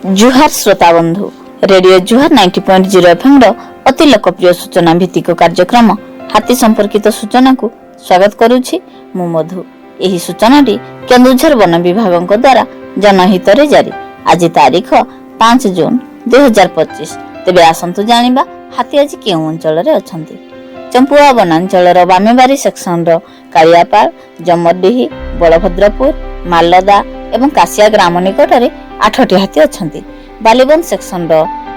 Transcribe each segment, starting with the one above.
जुहार श्रोता बंधु रेडियो जुहार 90.0 एफएम अति लोकप्रिय सूचना भित्तिक कार्यक्रम हाथी संपर्कित सूचना को स्वागत करुछि मु मधु। एही सूचनाटी केन्दुझर वन विभाग द्वारा जनहित रे जारी। आज तारीख 5 जून 2025। तेबे आसंतु जानिबा हाथी आज केउ अंचल रे अछंती। चंपुआ वनांचल बामेबारी सेक्शन कालियापाल, जमरडीही, बलभद्रपुर, मालदा एवं कासिया ग्राम निकटरे 8टी हाथी अछंती। बालीबंद सेक्शन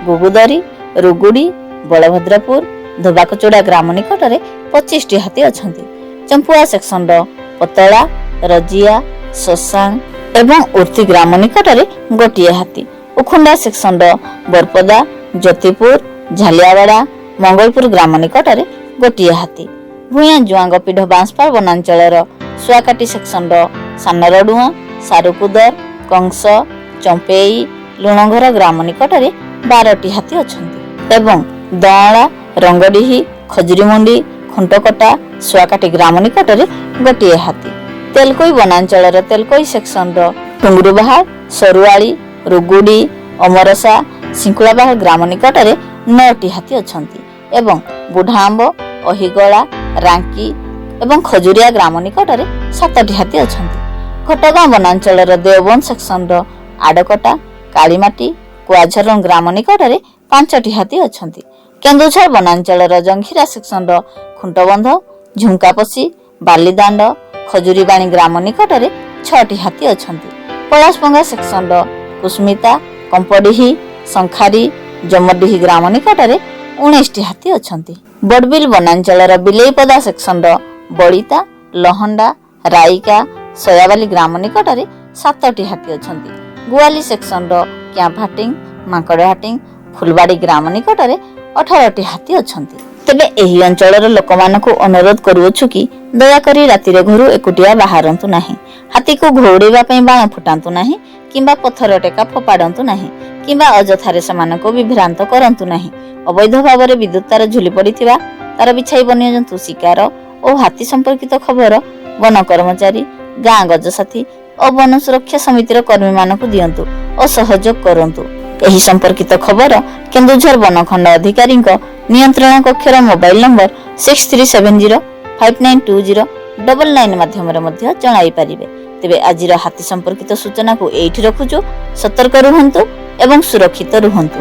गुगुदरी, रुगुड़ी, बलभद्रपुर, धोबाकचोड़ा ग्राम निकटरे 25टी हाथी अछंती। चंपुआ सेक्शन पतला, रजिया, सोसांग एवं उर्ती ग्राम निकटरे गोटिए हाथी। उखुंडा सेक्शन बरपदा, ज्योतिपुर, झालियावाड़ा, मंगलपुर ग्राम निकटरे गोटिए हाथी। भुया जुआंगपीढ़ बांसपाल वनांचल सुआकाटी सेक्शन सानरडुआ, सारुकुदर, कंस, चंपेई, लुणघर ग्राम निकटरे 12टी हाथी अछंती एवं दआला, रंगडीही, खजुरीमुंडी, खुंटकटा, सुआकाटी ग्राम निकटरे गोटिए हाथी। तेलकोई वनांचल तेलकोई सेक्शन टुंगुरुबाहार, सरुआली, रुगुड़ी, अमरसा, सिंकुलाबाहार ग्राम निकटरे 9टी हाथी अछंती एवं बुढ़ाआंब, अहिगला, रांकी एवं खजुरिया ग्राम निकटरे 7टी हाथी अछंती। घटगां वनांचल देवबंद सेक्शन आडकटा, कालीमाटी, कुआझरन ग्राम निकटरे 5टी हाथी अछंती। केन्दुझर वनांचल जंघिरा सेक्शन खुंटबंध, झुंकापसी, बालीदांड, खजुरीबाणी ग्राम निकटरे 6टी हाथी अछंती। पलासपंगा सेक्शन कुस्मिता, कंपडीही, संखारी, जमरडीही ग्राम निकटरे 19टी हाथी अछंती। बड़बिल वनांचल बिलेईपदा सेक्शन बड़िता, लहंडा, राइका, सयाबाली ग्राम निकटरे 7टी हाथी अछंती। गुआली सेक्शन क्याम्पहाटिंग, मांकड़हाटिंग, फुलबाड़ी ग्राम निकटरे 18टी हाथी अछंती। तेबे एही अंचलर लोकमानकु अनुरोध करूछु कि दयाकरी रातिरे घरु एकुटिया बाहरंतु नाही। हाथी को घोड़ेबा पई बाण फुटांतु नाही किंबा पत्थर टेका फोपाडंतु नाही किंबा अजथारे सेमानकु विभ्रांत करंतु नाही। अवैध भावरे विद्युत तार झुली पड़िथिबा, तार बिछाई वन्यजंतु शिकार और हाथी संपर्कित खबर वन कर्मचारी, गाँ गजसाथी और वन सुरक्षा समितिर कर्मी मानकु दियंतु और सहयोग करंतु। एही संपर्कित खबर केन्दुझर वनखंड अधिकारी नियंत्रण कक्षर मोबाइल नंबर 6370592099 माध्यम जणाई पारिबे। तेबे आजिर हाथी संपर्कित सूचना को एठी रखुछु। सतर्क रुहंतु एवं सुरक्षित रुहंतु।